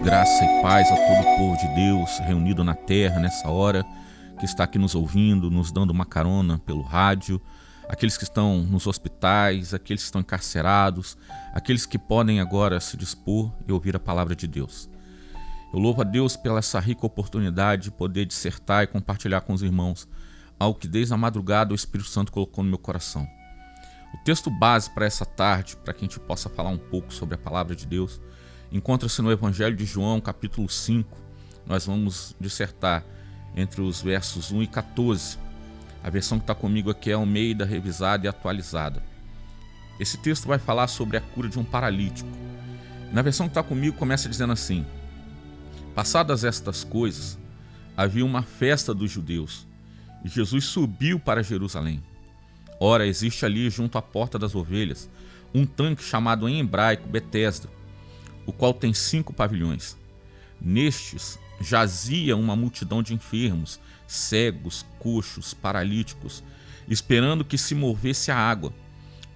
Graça e paz a todo o povo de Deus reunido na terra nessa hora, que está aqui nos ouvindo, nos dando uma carona pelo rádio, aqueles que estão nos hospitais, aqueles que estão encarcerados, aqueles que podem agora se dispor e ouvir a palavra de Deus. Eu louvo a Deus pela essa rica oportunidade de poder dissertar e compartilhar com os irmãos algo que desde a madrugada o Espírito Santo colocou no meu coração. O texto base para essa tarde, para que a gente possa falar um pouco sobre a palavra de Deus, encontra-se no Evangelho de João, capítulo 5. Nós vamos dissertar entre os versos 1 e 14. A versão que está comigo aqui é Almeida, revisada e atualizada. Esse texto vai falar sobre a cura de um paralítico. Na versão que está comigo começa dizendo assim: passadas estas coisas, havia uma festa dos judeus, e Jesus subiu para Jerusalém. Ora, existe ali junto à porta das ovelhas um tanque chamado em hebraico Betesda, o qual tem 5 pavilhões. Nestes jazia uma multidão de enfermos, cegos, coxos, paralíticos, esperando que se movesse a água,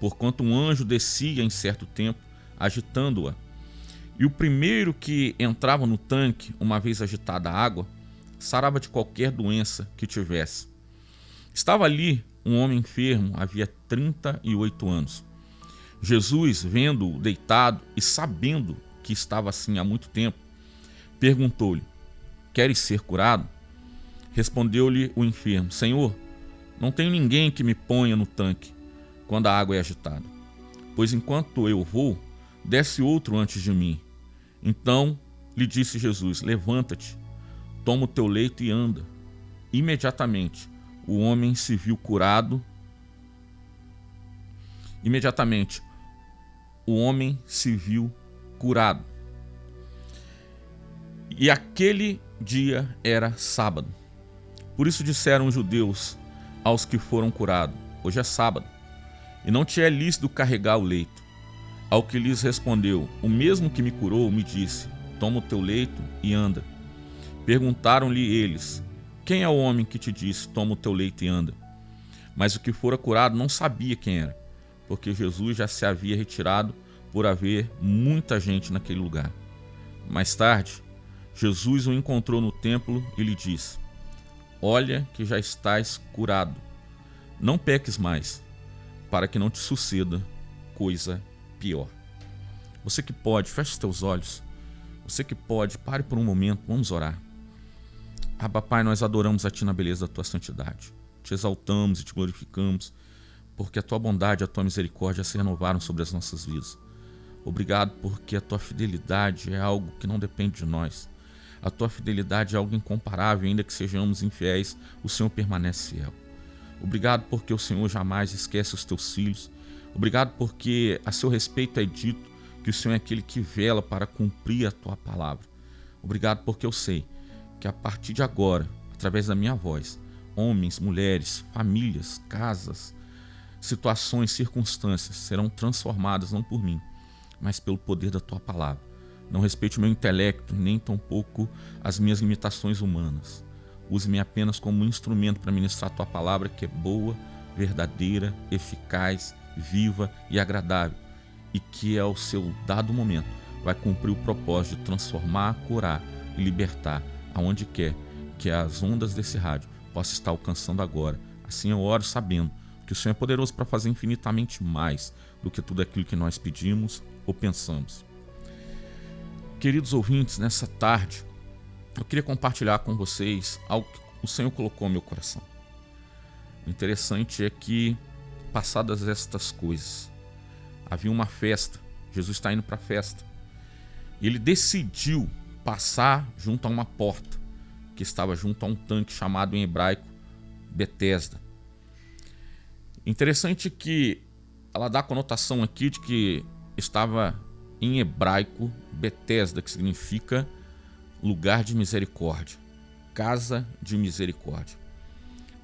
porquanto um anjo descia em certo tempo, agitando-a. E o primeiro que entrava no tanque, uma vez agitada a água, sarava de qualquer doença que tivesse. Estava ali um homem enfermo, havia 38 anos. Jesus, vendo-o deitado e sabendo que estava assim há muito tempo, perguntou-lhe: queres ser curado? Respondeu-lhe o enfermo: Senhor, não tenho ninguém que me ponha no tanque quando a água é agitada, pois enquanto eu vou, desce outro antes de mim. Então lhe disse Jesus: levanta-te, toma o teu leito e anda. Imediatamente o homem se viu curado. Imediatamente o homem se viu curado. E aquele dia era sábado. Por isso disseram os judeus aos que foram curados: hoje é sábado, e não te é lícito carregar o leito. Ao que lhes respondeu: o mesmo que me curou me disse: toma o teu leito e anda. Perguntaram-lhe eles: quem é o homem que te disse: toma o teu leito e anda? Mas o que fora curado não sabia quem era, porque Jesus já se havia retirado por haver muita gente naquele lugar. Mais tarde, Jesus o encontrou no templo e lhe disse: olha que já estás curado. Não peques mais, para que não te suceda coisa pior. Você que pode, feche os teus olhos. Você que pode, pare por um momento, vamos orar. Abba, Pai, nós adoramos a Ti na beleza da Tua santidade. Te exaltamos e Te glorificamos, porque a Tua bondade e a Tua misericórdia se renovaram sobre as nossas vidas. Obrigado porque a Tua fidelidade é algo que não depende de nós. A Tua fidelidade é algo incomparável, ainda que sejamos infiéis, o Senhor permanece fiel. Obrigado porque o Senhor jamais esquece os Teus filhos. Obrigado porque a seu respeito é dito que o Senhor é aquele que vela para cumprir a Tua palavra. Obrigado porque eu sei que a partir de agora, através da minha voz, homens, mulheres, famílias, casas, situações, circunstâncias serão transformadas não por mim, mas pelo poder da Tua palavra. Não respeite o meu intelecto, nem tampouco as minhas limitações humanas. Use-me apenas como um instrumento para ministrar a Tua palavra, que é boa, verdadeira, eficaz, viva e agradável, e que ao seu dado momento vai cumprir o propósito de transformar, curar e libertar aonde quer que as ondas desse rádio possam estar alcançando agora. Assim eu oro sabendo que o Senhor é poderoso para fazer infinitamente mais do que tudo aquilo que nós pedimos ou pensamos. Queridos ouvintes, nessa tarde eu queria compartilhar com vocês algo que o Senhor colocou no meu coração. O interessante é que, passadas estas coisas, havia uma festa. Jesus está indo para a festa. Ele decidiu passar junto a uma porta que estava junto a um tanque chamado em hebraico Betesda. Interessante que ela dá a conotação aqui de que estava em hebraico Betesda, que significa lugar de misericórdia, casa de misericórdia.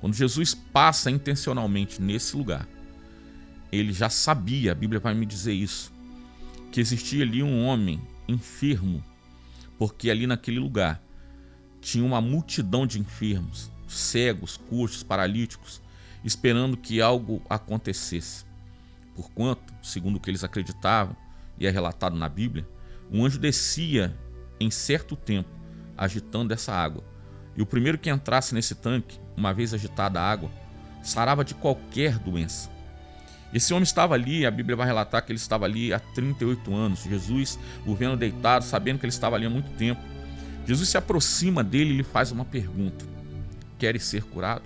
Quando Jesus passa intencionalmente nesse lugar, ele já sabia, a Bíblia vai me dizer isso, que existia ali um homem enfermo, porque ali naquele lugar tinha uma multidão de enfermos, cegos, coxos, paralíticos, esperando que algo acontecesse. Porquanto, segundo o que eles acreditavam, e é relatado na Bíblia, um anjo descia em certo tempo, agitando essa água. E o primeiro que entrasse nesse tanque, uma vez agitada a água, sarava de qualquer doença. Esse homem estava ali, a Bíblia vai relatar que ele estava ali há 38 anos. Jesus o vendo deitado, sabendo que ele estava ali há muito tempo. Jesus se aproxima dele e lhe faz uma pergunta: queres ser curado?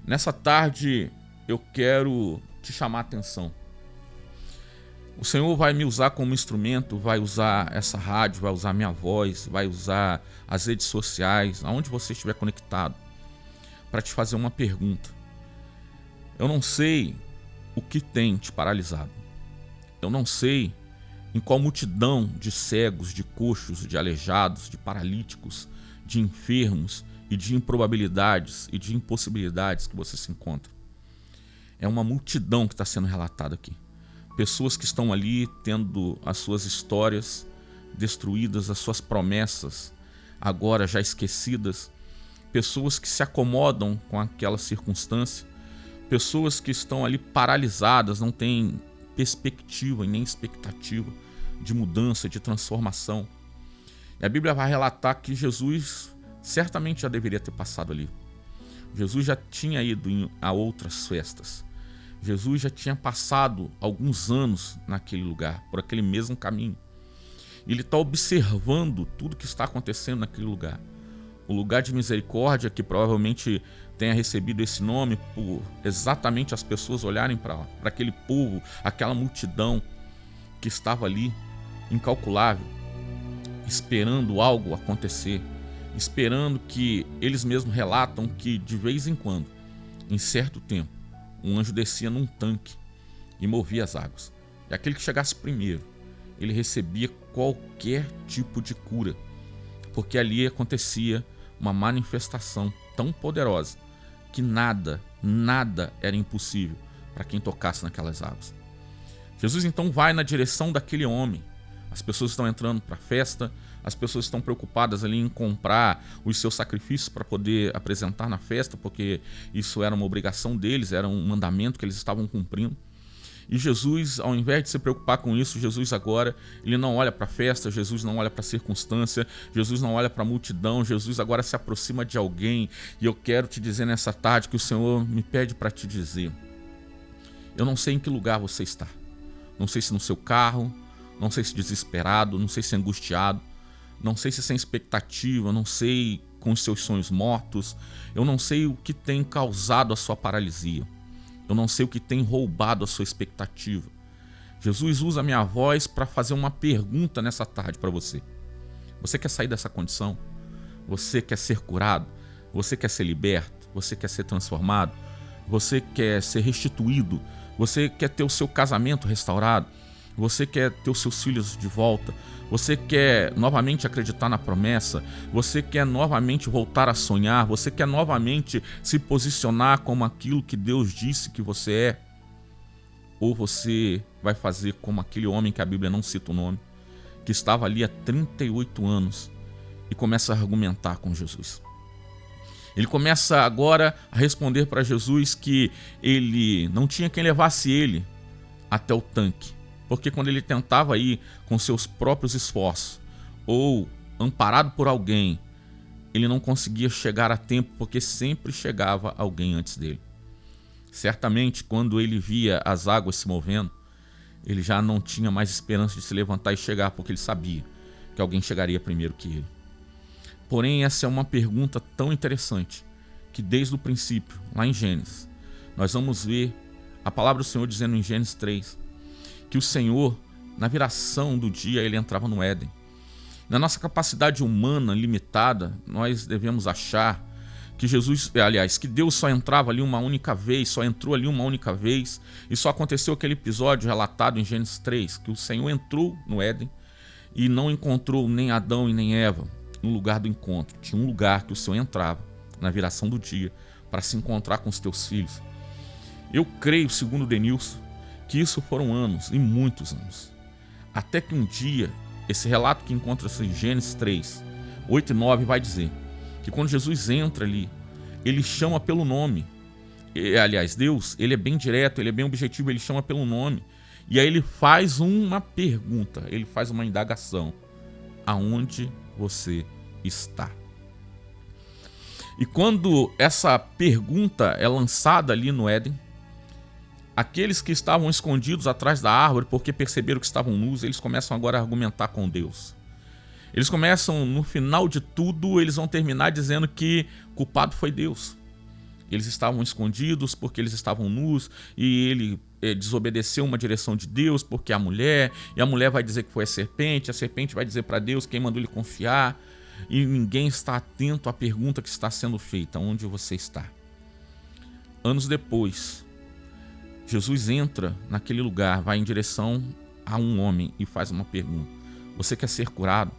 Nessa tarde eu quero te chamar a atenção. O Senhor vai me usar como instrumento, vai usar essa rádio, vai usar minha voz, vai usar as redes sociais, aonde você estiver conectado, para te fazer uma pergunta. Eu não sei o que tem te paralisado. Eu não sei em qual multidão de cegos, de coxos, de aleijados, de paralíticos, de enfermos e de improbabilidades e de impossibilidades que você se encontra. É uma multidão que está sendo relatada aqui. Pessoas que estão ali tendo as suas histórias destruídas, as suas promessas agora já esquecidas. Pessoas que se acomodam com aquela circunstância. Pessoas que estão ali paralisadas, não têm perspectiva e nem expectativa de mudança, de transformação. E a Bíblia vai relatar que Jesus certamente já deveria ter passado ali. Jesus já tinha ido a outras festas. Jesus já tinha passado alguns anos naquele lugar, por aquele mesmo caminho. Ele está observando tudo que está acontecendo naquele lugar. O lugar de misericórdia, que provavelmente tenha recebido esse nome por exatamente as pessoas olharem para aquele povo, aquela multidão que estava ali, incalculável, esperando algo acontecer, esperando que eles mesmos relatam que de vez em quando, em certo tempo, um anjo descia num tanque e movia as águas. E aquele que chegasse primeiro, ele recebia qualquer tipo de cura, porque ali acontecia uma manifestação tão poderosa que nada era impossível para quem tocasse naquelas águas. Jesus então vai na direção daquele homem. As pessoas estão entrando para a festa, as pessoas estão preocupadas ali em comprar os seus sacrifícios para poder apresentar na festa, porque isso era uma obrigação deles, era um mandamento que eles estavam cumprindo. E Jesus, ao invés de se preocupar com isso, Jesus agora, ele não olha para a festa, Jesus não olha para a circunstância, Jesus não olha para a multidão, Jesus agora se aproxima de alguém. E eu quero te dizer nessa tarde que o Senhor me pede para te dizer: eu não sei em que lugar você está, não sei se no seu carro, não sei se desesperado, não sei se angustiado, não sei se sem expectativa, não sei com os seus sonhos mortos, eu não sei o que tem causado a sua paralisia, eu não sei o que tem roubado a sua expectativa. Jesus usa a minha voz para fazer uma pergunta nessa tarde para você. Você quer sair dessa condição? Você quer ser curado? Você quer ser liberto? Você quer ser transformado? Você quer ser restituído? Você quer ter o seu casamento restaurado? Você quer ter os seus filhos de volta? Você quer novamente acreditar na promessa? Você quer novamente voltar a sonhar? Você quer novamente se posicionar como aquilo que Deus disse que você é? Ou você vai fazer como aquele homem que a Bíblia não cita o nome, que estava ali há 38 anos e começa a argumentar com Jesus? Ele começa agora a responder para Jesus que ele não tinha quem levasse ele até o tanque. Porque quando ele tentava ir com seus próprios esforços ou amparado por alguém, ele não conseguia chegar a tempo, porque sempre chegava alguém antes dele. Certamente, quando ele via as águas se movendo, ele já não tinha mais esperança de se levantar e chegar, porque ele sabia que alguém chegaria primeiro que ele. Porém, essa é uma pergunta tão interessante que desde o princípio, lá em Gênesis, nós vamos ver a palavra do Senhor dizendo em Gênesis 3, que o Senhor, na viração do dia, ele entrava no Éden. Na nossa capacidade humana limitada, nós devemos achar que que Deus só entrava ali uma única vez, só entrou ali uma única vez, e só aconteceu aquele episódio relatado em Gênesis 3, que o Senhor entrou no Éden e não encontrou nem Adão e nem Eva no lugar do encontro. Tinha um lugar que o Senhor entrava na viração do dia para se encontrar com os teus filhos. Eu creio, segundo Denilson, que isso foram anos, e muitos anos. Até que um dia, esse relato que encontra-se em Gênesis 3, 8 e 9 vai dizer que quando Jesus entra ali, ele chama pelo nome. Aliás, Deus, ele é bem direto, ele é bem objetivo, ele chama pelo nome. E aí ele faz uma pergunta, ele faz uma indagação. aonde você está. E quando essa pergunta é lançada ali no Éden, aqueles que estavam escondidos atrás da árvore porque perceberam que estavam nus, eles começam agora a argumentar com Deus. Eles começam, no final de tudo, eles vão terminar dizendo que o culpado foi Deus. Eles estavam escondidos porque eles estavam nus e ele desobedeceu uma direção de Deus porque a mulher vai dizer que foi a serpente vai dizer para Deus quem mandou ele confiar, e ninguém está atento à pergunta que está sendo feita: onde você está? Anos depois, Jesus entra naquele lugar, vai em direção a um homem e faz uma pergunta: você quer ser curado?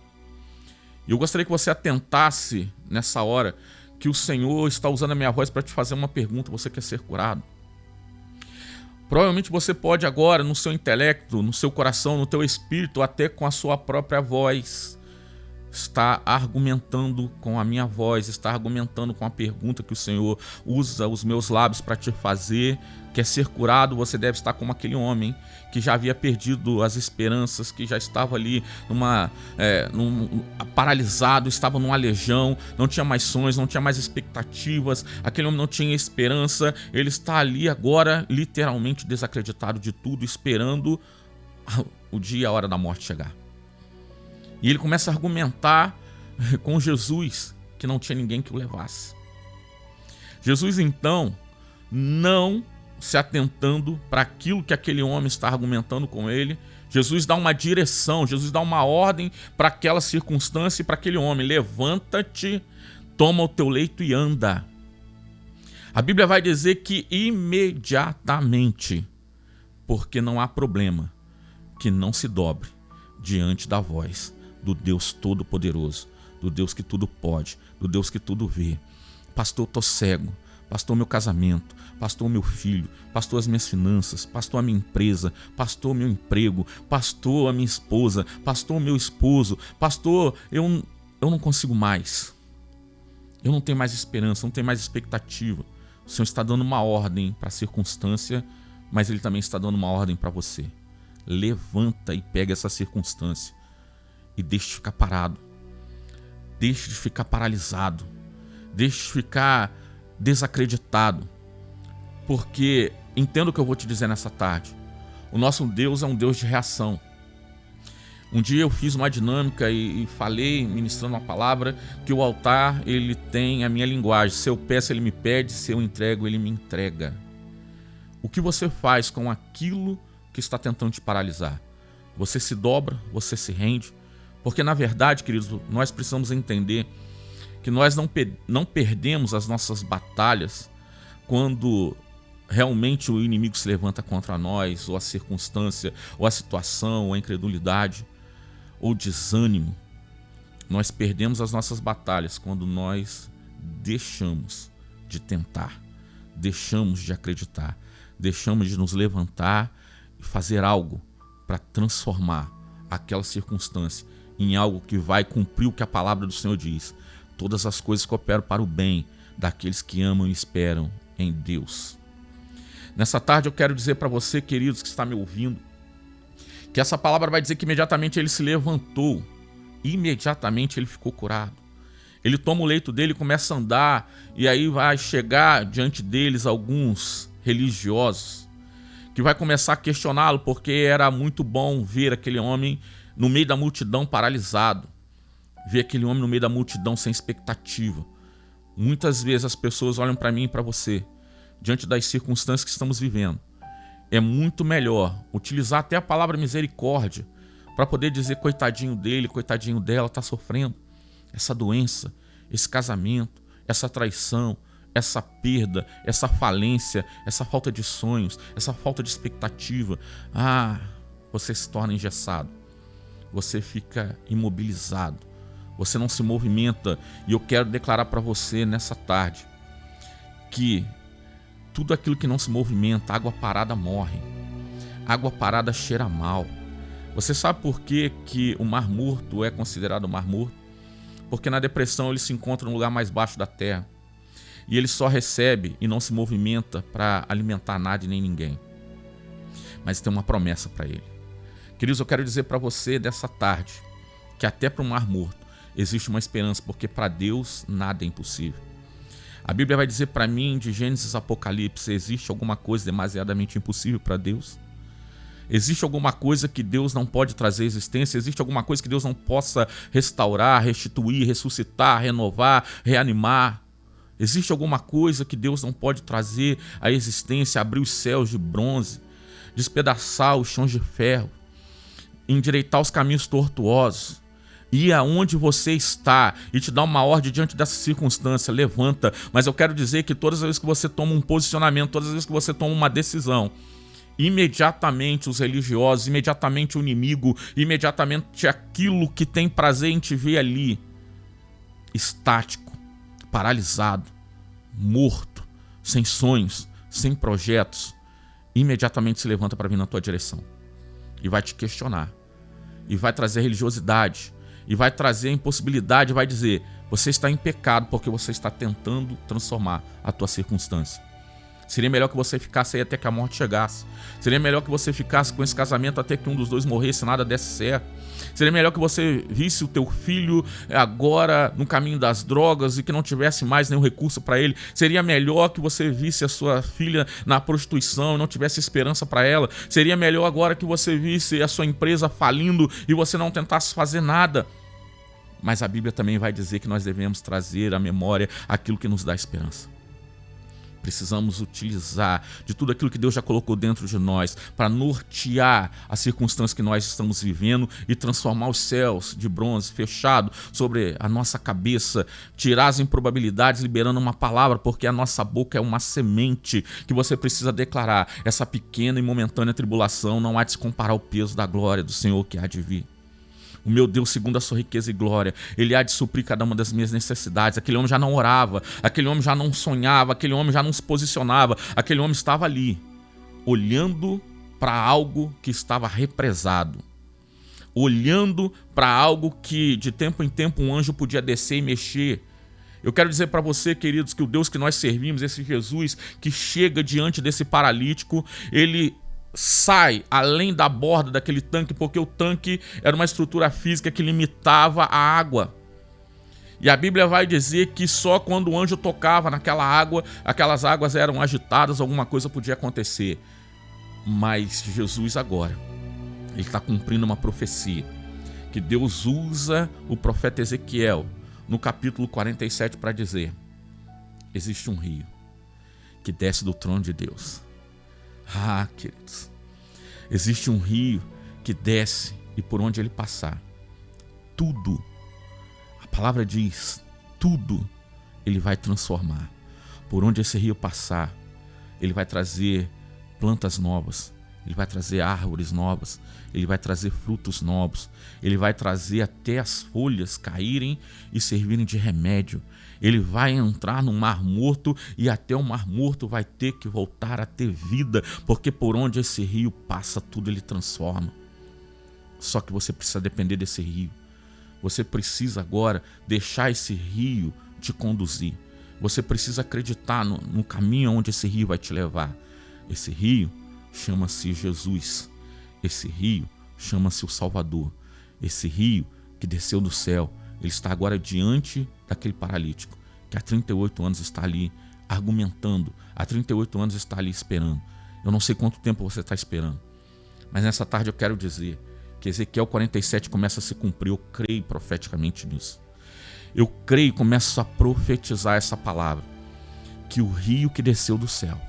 E eu gostaria que você atentasse nessa hora que o Senhor está usando a minha voz para te fazer uma pergunta: você quer ser curado? Provavelmente você pode agora, no seu intelecto, no seu coração, no teu espírito, até com a sua própria voz, está argumentando com a minha voz, está argumentando com a pergunta que o Senhor usa os meus lábios para te fazer. Quer ser curado? Você deve estar como aquele homem que já havia perdido as esperanças, que já estava ali paralisado, estava num aleijão, não tinha mais sonhos, não tinha mais expectativas, aquele homem não tinha esperança, ele está ali agora literalmente desacreditado de tudo, esperando o dia e a hora da morte chegar. E ele começa a argumentar com Jesus, que não tinha ninguém que o levasse. Jesus, então, não se atentando para aquilo que aquele homem está argumentando com ele, Jesus dá uma direção, Jesus dá uma ordem para aquela circunstância e para aquele homem: levanta-te, toma o teu leito e anda. A Bíblia vai dizer que imediatamente, porque não há problema que não se dobre diante da voz do Deus Todo-Poderoso, do Deus que tudo pode, do Deus que tudo vê. Pastor, estou cego. Pastor, meu casamento. Pastor, meu filho. Pastor, as minhas finanças. Pastor, a minha empresa. Pastor, meu emprego. Pastor, a minha esposa. Pastor, meu esposo. Pastor, eu não consigo mais. Eu não tenho mais esperança, não tenho mais expectativa. O Senhor está dando uma ordem para a circunstância, mas Ele também está dando uma ordem para você. Levanta e pega essa circunstância e deixe de ficar parado, deixe de ficar paralisado, deixe de ficar desacreditado, porque entenda o que eu vou te dizer nessa tarde: o nosso Deus é um Deus de reação. Um dia eu fiz uma dinâmica e falei, ministrando uma palavra, que o altar, ele tem a minha linguagem. Se eu peço, ele me pede; se eu entrego, ele me entrega. O que você faz com aquilo que está tentando te paralisar? Você se dobra, você se rende? Porque, na verdade, queridos, nós precisamos entender que nós não perdemos as nossas batalhas quando realmente o inimigo se levanta contra nós, ou a circunstância, ou a situação, ou a incredulidade, ou o desânimo. Nós perdemos as nossas batalhas quando nós deixamos de tentar, deixamos de acreditar, deixamos de nos levantar e fazer algo para transformar aquela circunstância em algo que vai cumprir o que a palavra do Senhor diz: todas as coisas cooperam para o bem daqueles que amam e esperam em Deus. Nessa tarde eu quero dizer para você, queridos, que está me ouvindo, que essa palavra vai dizer que imediatamente ele se levantou, imediatamente ele ficou curado. Ele toma o leito dele e começa a andar, e aí vai chegar diante deles alguns religiosos que vai começar a questioná-lo, porque era muito bom ver aquele homem no meio da multidão paralisado, ver aquele homem no meio da multidão sem expectativa. Muitas vezes as pessoas olham para mim e para você, diante das circunstâncias que estamos vivendo. É muito melhor utilizar até a palavra misericórdia para poder dizer: coitadinho dele, coitadinho dela, está sofrendo essa doença, esse casamento, essa traição, essa perda, essa falência, essa falta de sonhos, essa falta de expectativa. Você se torna engessado, você fica imobilizado, você não se movimenta. E eu quero declarar para você nessa tarde que tudo aquilo que não se movimenta, água parada morre, água parada cheira mal. Você sabe por que o Mar Morto é considerado Mar Morto? Porque na depressão ele se encontra no lugar mais baixo da terra, e ele só recebe e não se movimenta para alimentar nada e nem ninguém. Mas tem uma promessa para ele. Queridos, eu quero dizer para você dessa tarde que até para o Mar Morto existe uma esperança, porque para Deus nada é impossível. A Bíblia vai dizer para mim, de Gênesis a Apocalipse, existe alguma coisa demasiadamente impossível para Deus? Existe alguma coisa que Deus não pode trazer à existência? Existe alguma coisa que Deus não possa restaurar, restituir, ressuscitar, renovar, reanimar? Existe alguma coisa que Deus não pode trazer à existência, abrir os céus de bronze, despedaçar os chões de ferro, endireitar os caminhos tortuosos, ir aonde você está e te dar uma ordem diante dessa circunstância? Levanta. Mas eu quero dizer que todas as vezes que você toma um posicionamento, todas as vezes que você toma uma decisão, imediatamente os religiosos, imediatamente o inimigo, imediatamente aquilo que tem prazer em te ver ali, estático, paralisado, morto, sem sonhos, sem projetos, imediatamente se levanta para vir na tua direção e vai te questionar, e vai trazer religiosidade, e vai trazer impossibilidade, vai dizer: você está em pecado porque você está tentando transformar a tua circunstância. Seria melhor que você ficasse aí até que a morte chegasse. Seria melhor que você ficasse com esse casamento até que um dos dois morresse e nada desse certo. Seria melhor que você visse o teu filho agora no caminho das drogas e que não tivesse mais nenhum recurso para ele. Seria melhor que você visse a sua filha na prostituição e não tivesse esperança para ela. Seria melhor agora que você visse a sua empresa falindo e você não tentasse fazer nada. Mas a Bíblia também vai dizer que nós devemos trazer à memória aquilo que nos dá esperança. Precisamos utilizar de tudo aquilo que Deus já colocou dentro de nós para nortear as circunstâncias que nós estamos vivendo e transformar os céus de bronze fechado sobre a nossa cabeça, tirar as improbabilidades liberando uma palavra, porque a nossa boca é uma semente que você precisa declarar. Essa pequena e momentânea tribulação não há de se comparar ao peso da glória do Senhor que há de vir. O meu Deus, segundo a sua riqueza e glória, Ele há de suprir cada uma das minhas necessidades. Aquele homem já não orava, aquele homem já não sonhava, aquele homem já não se posicionava, aquele homem estava ali, olhando para algo que estava represado, olhando para algo que de tempo em tempo um anjo podia descer e mexer. Eu quero dizer para você, queridos, que o Deus que nós servimos, esse Jesus que chega diante desse paralítico, Ele sai além da borda daquele tanque, porque o tanque era uma estrutura física que limitava a água. E a Bíblia vai dizer que só quando o anjo tocava naquela água, aquelas águas eram agitadas, alguma coisa podia acontecer. Mas Jesus agora, Ele está cumprindo uma profecia que Deus usa o profeta Ezequiel no capítulo 47 para dizer: existe um rio que desce do trono de Deus. Ah, queridos, existe um rio que desce e por onde ele passar, tudo, a palavra diz, tudo ele vai transformar. Por onde esse rio passar, ele vai trazer plantas novas, ele vai trazer árvores novas, ele vai trazer frutos novos, ele vai trazer até as folhas caírem e servirem de remédio. Ele vai entrar no Mar Morto e até o Mar Morto vai ter que voltar a ter vida, porque por onde esse rio passa, tudo ele transforma. Só que você precisa depender desse rio. Você precisa agora deixar esse rio te conduzir. Você precisa acreditar no caminho onde esse rio vai te levar. Esse rio chama-se Jesus. Esse rio chama-se o Salvador. Esse rio que desceu do céu, ele está agora diante daquele paralítico, que há 38 anos está ali argumentando, há 38 anos está ali esperando. Eu não sei quanto tempo você está esperando, mas nessa tarde eu quero dizer que Ezequiel 47 começa a se cumprir. Eu creio profeticamente nisso. Eu creio e começo a profetizar essa palavra, que o rio que desceu do céu,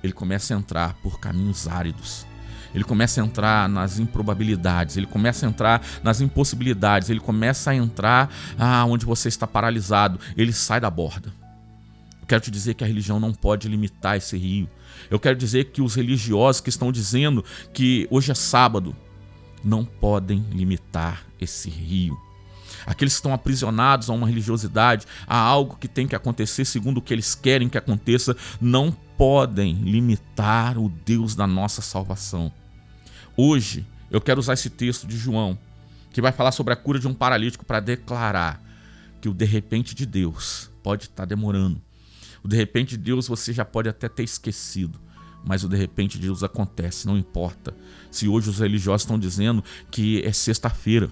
ele começa a entrar por caminhos áridos. Ele começa a entrar nas improbabilidades, ele começa a entrar nas impossibilidades, ele começa a entrar onde você está paralisado, ele sai da borda. Eu quero te dizer que a religião não pode limitar esse rio. Eu quero dizer que os religiosos que estão dizendo que hoje é sábado, não podem limitar esse rio. Aqueles que estão aprisionados a uma religiosidade, a algo que tem que acontecer segundo o que eles querem que aconteça, não podem limitar o Deus da nossa salvação. Hoje, eu quero usar esse texto de João, que vai falar sobre a cura de um paralítico, para declarar que o de repente de Deus pode estar demorando. O de repente de Deus você já pode até ter esquecido, mas o de repente de Deus acontece, não importa se hoje os religiosos estão dizendo que é sexta-feira.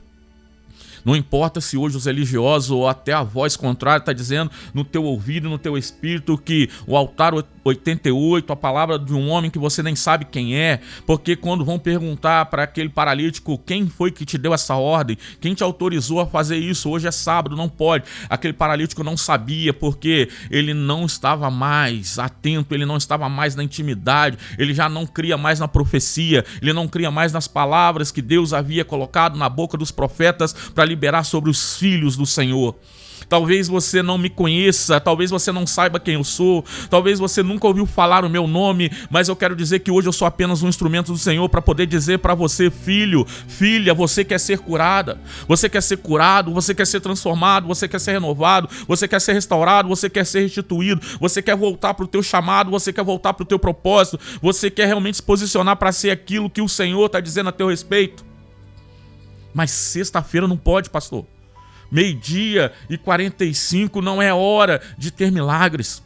Não importa se hoje os religiosos ou até a voz contrária está dizendo no teu ouvido, no teu espírito, que o altar 88, a palavra de um homem que você nem sabe quem é, porque quando vão perguntar para aquele paralítico quem foi que te deu essa ordem, quem te autorizou a fazer isso, hoje é sábado, não pode. Aquele paralítico não sabia, porque ele não estava mais atento, ele não estava mais na intimidade, ele já não cria mais na profecia, ele não cria mais nas palavras que Deus havia colocado na boca dos profetas para liberar sobre os filhos do Senhor. Talvez você não me conheça, talvez você não saiba quem eu sou, talvez você nunca ouviu falar o meu nome, mas eu quero dizer que hoje eu sou apenas um instrumento do Senhor para poder dizer para você, filho, filha, você quer ser curada, você quer ser curado, você quer ser transformado, você quer ser renovado, você quer ser restaurado, você quer ser restituído, você quer voltar para o teu chamado, você quer voltar para o teu propósito, você quer realmente se posicionar para ser aquilo que o Senhor está dizendo a teu respeito. Mas sexta-feira não pode, pastor. 12h45 não é hora de ter milagres.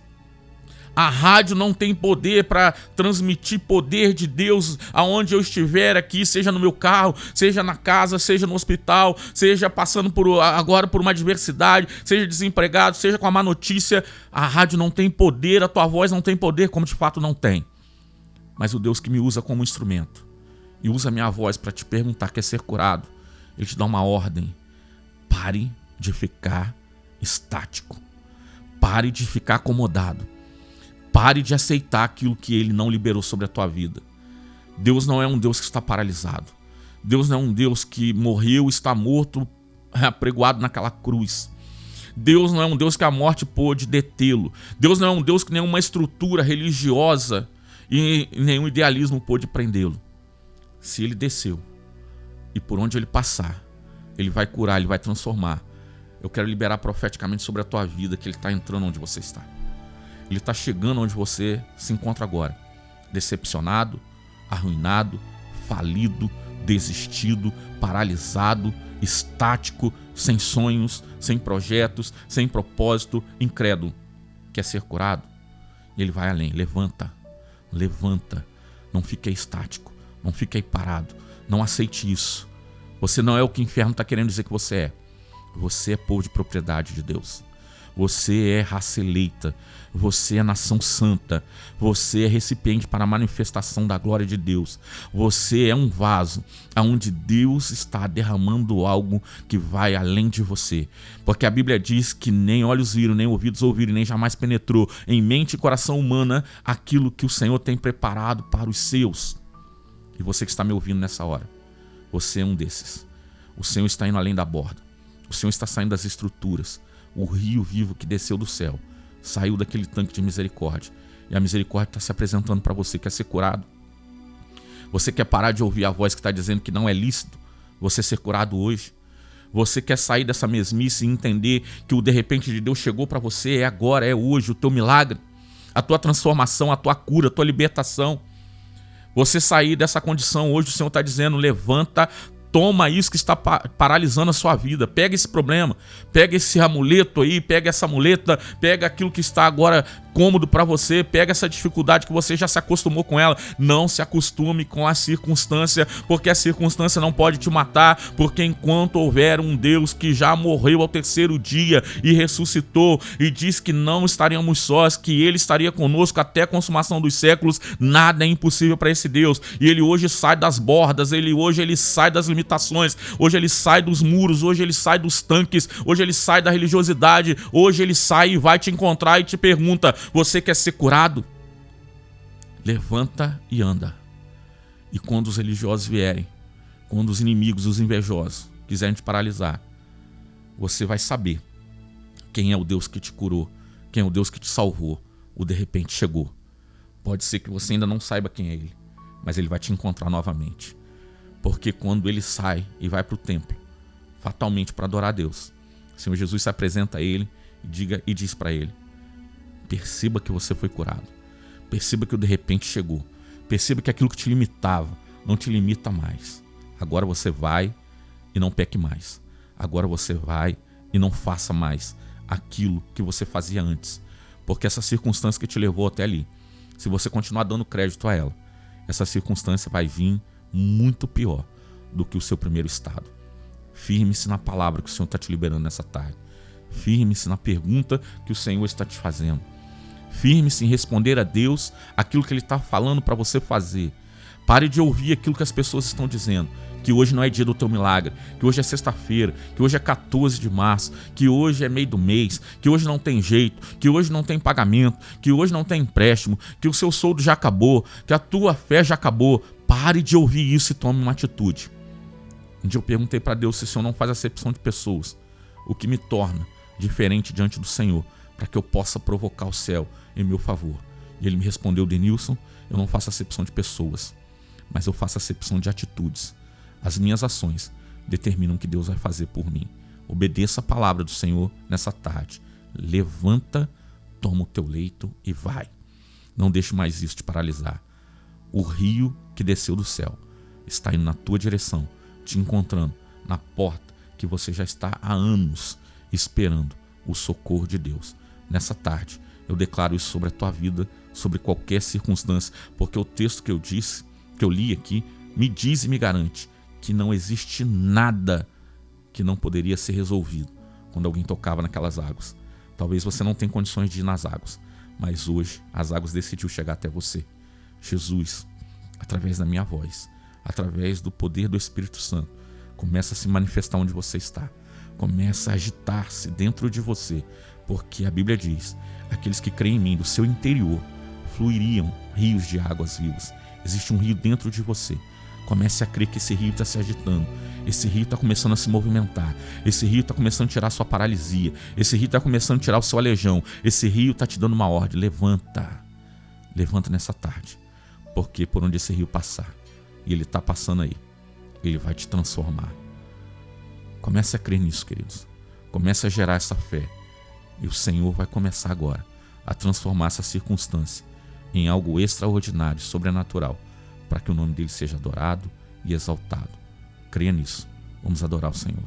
A rádio não tem poder para transmitir poder de Deus aonde eu estiver aqui, seja no meu carro, seja na casa, seja no hospital, seja passando agora por uma adversidade, seja desempregado, seja com a má notícia. A rádio não tem poder, a tua voz não tem poder, como de fato não tem. Mas o Deus que me usa como instrumento e usa a minha voz para te perguntar, quer ser curado? Ele te dá uma ordem. Pare de ficar estático. Pare de ficar acomodado. Pare de aceitar aquilo que Ele não liberou sobre a tua vida. Deus não é um Deus que está paralisado. Deus não é um Deus que morreu, está morto, apregoado naquela cruz. Deus não é um Deus que a morte pôde detê-lo. Deus não é um Deus que nenhuma estrutura religiosa e nenhum idealismo pôde prendê-lo. Se Ele desceu e por onde Ele passar, Ele vai curar, Ele vai transformar. Eu quero liberar profeticamente sobre a tua vida que Ele está entrando onde você está. Ele está chegando onde você se encontra agora. Decepcionado, arruinado, falido, desistido, paralisado, estático, sem sonhos, sem projetos, sem propósito, incrédulo. Quer ser curado? Ele vai além. Levanta, levanta. Não fique aí estático, não fique aí parado. Não aceite isso. Você não é o que o inferno está querendo dizer que você é. Você é povo de propriedade de Deus. Você é raça eleita. Você é nação santa. Você é recipiente para a manifestação da glória de Deus. Você é um vaso onde Deus está derramando algo que vai além de você. Porque a Bíblia diz que nem olhos viram, nem ouvidos ouviram, nem jamais penetrou em mente e coração humana aquilo que o Senhor tem preparado para os seus. E você que está me ouvindo nessa hora, você é um desses. O Senhor está indo além da borda. O Senhor está saindo das estruturas. O rio vivo que desceu do céu saiu daquele tanque de misericórdia. E a misericórdia está se apresentando para você. Quer ser curado? Você quer parar de ouvir a voz que está dizendo que não é lícito você ser curado hoje? Você quer sair dessa mesmice e entender que o de repente de Deus chegou para você? É agora, é hoje, o teu milagre, a tua transformação, a tua cura, a tua libertação. Você sair dessa condição hoje, o Senhor está dizendo, levanta, toma isso que está paralisando a sua vida. Pega esse problema, pega esse amuleto aí, pega essa muleta, pega aquilo que está agora cômodo para você, pega essa dificuldade que você já se acostumou com ela. Não se acostume com a circunstância, porque a circunstância não pode te matar, porque enquanto houver um Deus que já morreu ao terceiro dia e ressuscitou e diz que não estaríamos sós, que Ele estaria conosco até a consumação dos séculos, nada é impossível para esse Deus. E Ele hoje sai das bordas, hoje ele sai das limitações, hoje Ele sai dos muros, hoje Ele sai dos tanques, hoje Ele sai da religiosidade, hoje Ele sai e vai te encontrar e te pergunta: você quer ser curado? Levanta e anda. E quando os religiosos vierem, quando os inimigos, os invejosos quiserem te paralisar, você vai saber quem é o Deus que te curou, quem é o Deus que te salvou. O de repente chegou. Pode ser que você ainda não saiba quem é Ele, mas Ele vai te encontrar novamente. Porque quando Ele sai e vai para o templo, fatalmente para adorar a Deus, o Senhor Jesus se apresenta a Ele e diz para Ele: perceba que você foi curado. Perceba que o de repente chegou. Perceba que aquilo que te limitava não te limita mais. Agora você vai e não peque mais. Agora você vai e não faça mais aquilo que você fazia antes. Porque essa circunstância que te levou até ali, se você continuar dando crédito a ela, essa circunstância vai vir muito pior do que o seu primeiro estado. Firme-se na palavra que o Senhor está te liberando nessa tarde. Firme-se na pergunta que o Senhor está te fazendo. Firme-se em responder a Deus aquilo que Ele está falando para você fazer. Pare de ouvir aquilo que as pessoas estão dizendo, que hoje não é dia do teu milagre, que hoje é sexta-feira, que hoje é 14 de março, que hoje é meio do mês, que hoje não tem jeito, que hoje não tem pagamento, que hoje não tem empréstimo, que o seu soldo já acabou, que a tua fé já acabou. Pare de ouvir isso e tome uma atitude. Um dia eu perguntei para Deus se o Senhor não faz acepção de pessoas, o que me torna diferente diante do Senhor, para que eu possa provocar o céu em meu favor. E Ele me respondeu: Denilson, eu não faço acepção de pessoas, mas eu faço acepção de atitudes. As minhas ações determinam o que Deus vai fazer por mim. Obedeça a palavra do Senhor nessa tarde. Levanta, toma o teu leito e vai. Não deixe mais isso te paralisar. O rio que desceu do céu está indo na tua direção, te encontrando na porta que você já está há anos esperando o socorro de Deus. Nessa tarde, eu declaro isso sobre a tua vida, sobre qualquer circunstância, porque o texto que eu li aqui, me diz e me garante que não existe nada que não poderia ser resolvido quando alguém tocava naquelas águas. Talvez você não tenha condições de ir nas águas, mas hoje as águas decidiu chegar até você. Jesus, através da minha voz, através do poder do Espírito Santo, começa a se manifestar onde você está. Começa a agitar-se dentro de você, porque a Bíblia diz: aqueles que creem em mim, do seu interior fluiriam rios de águas vivas. Existe um rio dentro de você. Comece a crer que esse rio está se agitando. Esse rio está começando a se movimentar. Esse rio está começando a tirar a sua paralisia. Esse rio está começando a tirar o seu aleijão. Esse rio está te dando uma ordem. Levanta. Levanta nessa tarde. Porque por onde esse rio passar, e ele está passando aí, ele vai te transformar. Comece a crer nisso, queridos. Comece a gerar essa fé. E o Senhor vai começar agora a transformar essa circunstância em algo extraordinário, sobrenatural, para que o nome dele seja adorado e exaltado. Creia nisso. Vamos adorar o Senhor.